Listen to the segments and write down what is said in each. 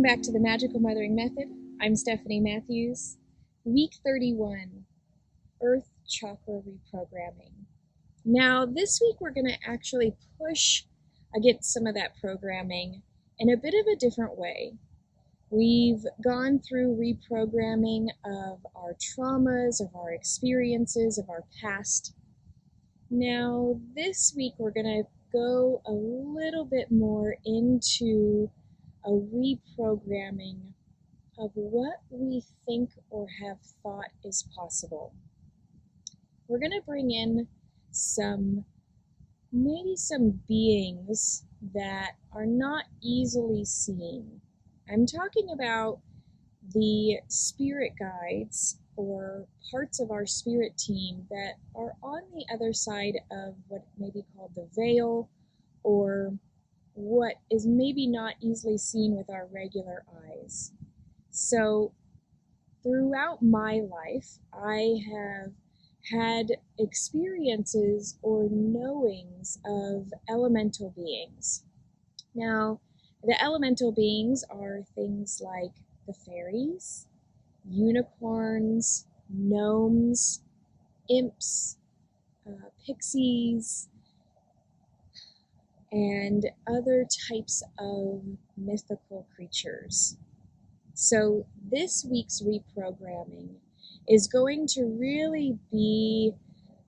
Welcome back to the Magical Mothering Method. I'm Stephanie Matthews. Week 31, Earth Chakra Reprogramming. Now, this week we're going to actually push against some of that programming in a bit of a different way. We've gone through reprogramming of our traumas, of our experiences, of our past. Now, this week we're going to go a little bit more into a reprogramming of what we think or have thought is possible. We're going to bring in maybe some beings that are not easily seen. I'm talking about the spirit guides or parts of our spirit team that are on the other side of what may be called the veil, or what is maybe not easily seen with our regular eyes. So throughout my life, I have had experiences or knowings of elemental beings. Now, the elemental beings are things like the fairies, unicorns, gnomes, imps, pixies, and other types of mythical creatures. So this week's reprogramming is going to really be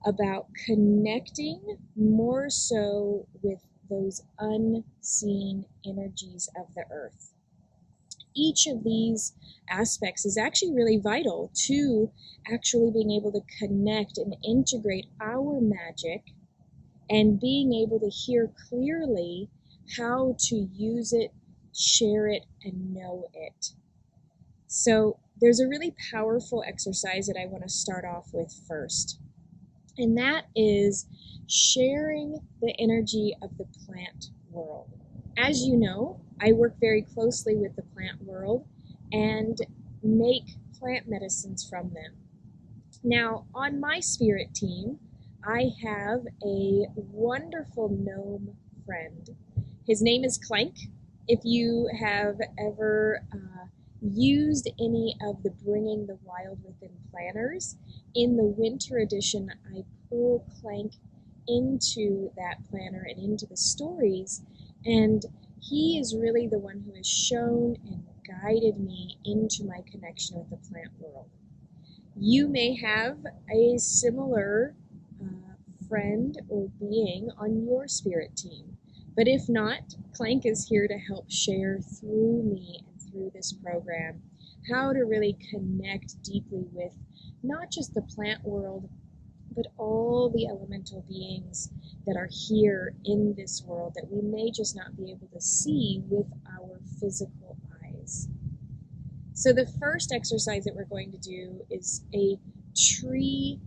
about connecting more so with those unseen energies of the earth. Each of these aspects is actually really vital to actually being able to connect and integrate our magic and being able to hear clearly how to use it, share it, and know it. So there's a really powerful exercise that I want to start off with first, and that is sharing the energy of the plant world. As you know, I work very closely with the plant world and make plant medicines from them. Now, on my spirit team, I have a wonderful gnome friend. His name is Clank. If you have ever used any of the Bringing the Wild Within planners, in the winter edition, I pull Clank into that planner and into the stories, and he is really the one who has shown and guided me into my connection with the plant world. You may have a similar friend or being on your spirit team. But if not, Clank is here to help share through me and through this program how to really connect deeply with not just the plant world, but all the elemental beings that are here in this world that we may just not be able to see with our physical eyes. So the first exercise that we're going to do is a tree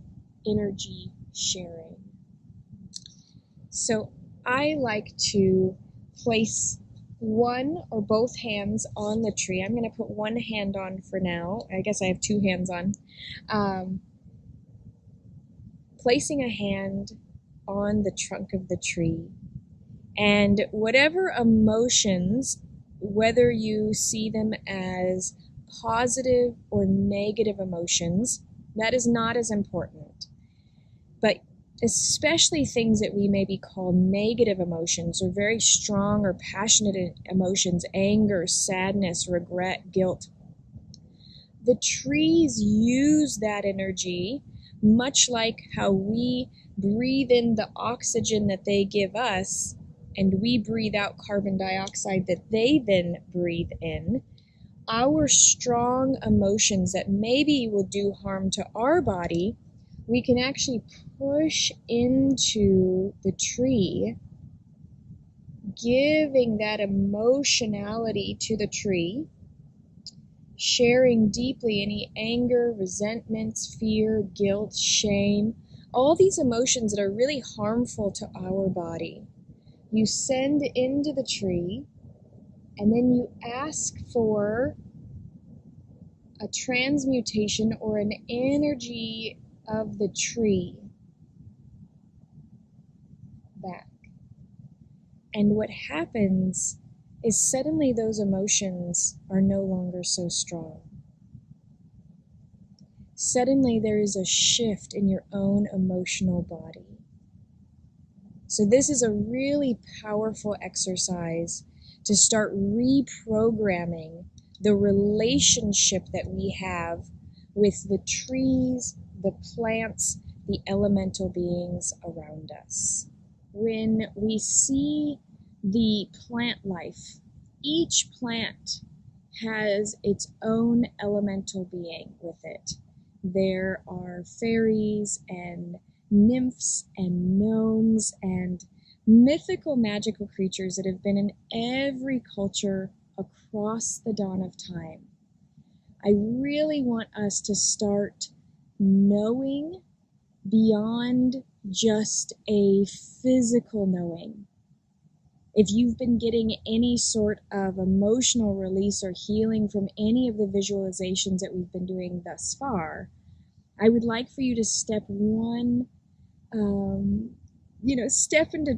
energy sharing. So I like to place one or both hands on the tree. I'm going to put one hand on for now. I guess I have two hands on. Placing a hand on the trunk of the tree. And whatever emotions, whether you see them as positive or negative emotions, that is not as important. But especially things that we maybe call negative emotions or very strong or passionate emotions, anger, sadness, regret, guilt. The trees use that energy much like how we breathe in the oxygen that they give us and we breathe out carbon dioxide that they then breathe in. Our strong emotions that maybe will do harm to our body, we can actually push into the tree, giving that emotionality to the tree, sharing deeply any anger, resentments, fear, guilt, shame, all these emotions that are really harmful to our body. You send into the tree, and then you ask for a transmutation or an energy of the tree back. And what happens is suddenly those emotions are no longer so strong. Suddenly there is a shift in your own emotional body. So this is a really powerful exercise to start reprogramming the relationship that we have with the trees, the plants, the elemental beings around us. When we see the plant life, each plant has its own elemental being with it. There are fairies and nymphs and gnomes and mythical magical creatures that have been in every culture across the dawn of time. I really want us to start knowing beyond just a physical knowing. If you've been getting any sort of emotional release or healing from any of the visualizations that we've been doing thus far, I would like for you to step into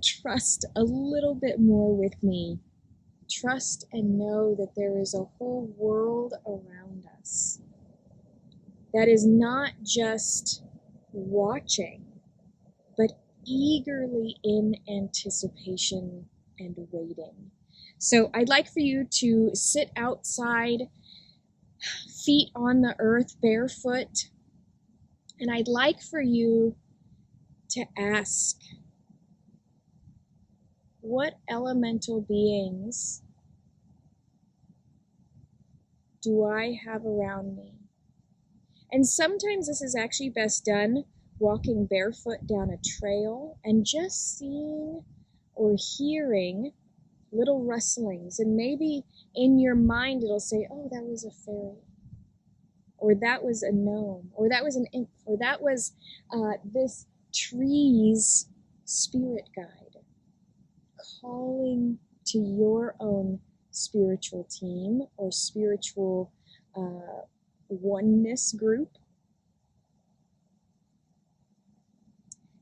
trust a little bit more with me. Trust and know that there is a whole world around us that is not just watching, but eagerly in anticipation and waiting. So I'd like for you to sit outside, feet on the earth, barefoot, and I'd like for you to ask, what elemental beings do I have around me? And sometimes this is actually best done walking barefoot down a trail and just seeing or hearing little rustlings. And maybe in your mind it'll say, oh, that was a fairy, or that was a gnome, or that was an imp, or that was this tree's spirit guide calling to your own spiritual team or spiritual oneness group.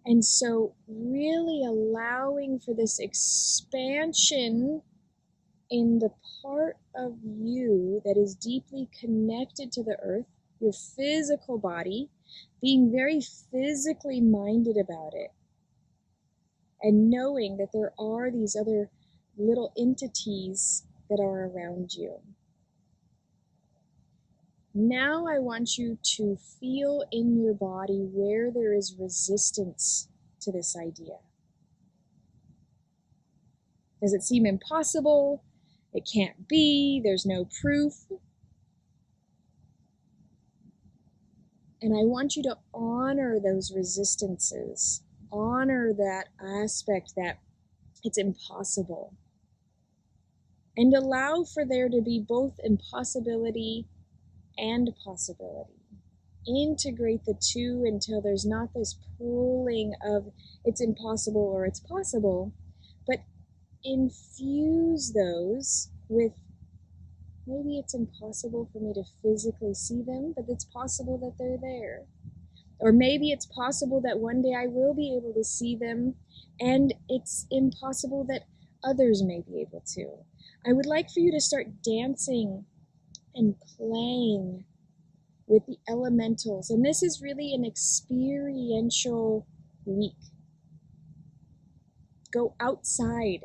And so really allowing for this expansion in the part of you that is deeply connected to the earth, your physical body, being very physically minded about it, and knowing that there are these other little entities that are around you. Now I want you to feel in your body where there is resistance to this idea. Does it seem impossible? It can't be. There's no proof. And I want you to honor those resistances. Honor that aspect that it's impossible. And allow for there to be both impossibility and possibility. Integrate the two until there's not this pulling of it's impossible or it's possible, but infuse those with maybe it's impossible for me to physically see them, but it's possible that they're there. Or maybe it's possible that one day I will be able to see them, and it's impossible that others may be able to. I would like for you to start dancing and playing with the elementals. And this is really an experiential week. Go outside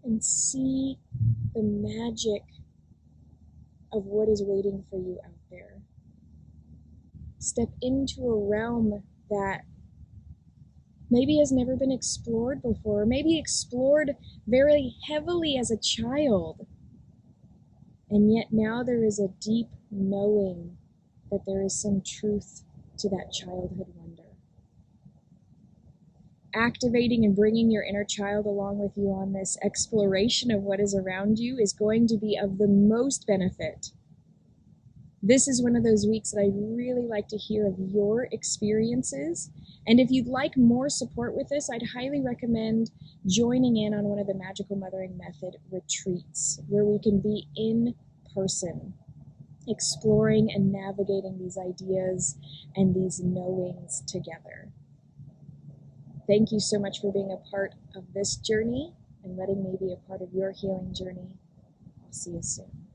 and see the magic of what is waiting for you out there. Step into a realm that maybe has never been explored before, or maybe explored very heavily as a child. And yet now there is a deep knowing that there is some truth to that childhood wonder. Activating and bringing your inner child along with you on this exploration of what is around you is going to be of the most benefit. This is one of those weeks that I really like to hear of your experiences. And if you'd like more support with this, I'd highly recommend joining in on one of the Magical Mothering Method retreats where we can be in person, exploring and navigating these ideas and these knowings together. Thank you so much for being a part of this journey. and letting me be a part of your healing journey. I'll see you soon.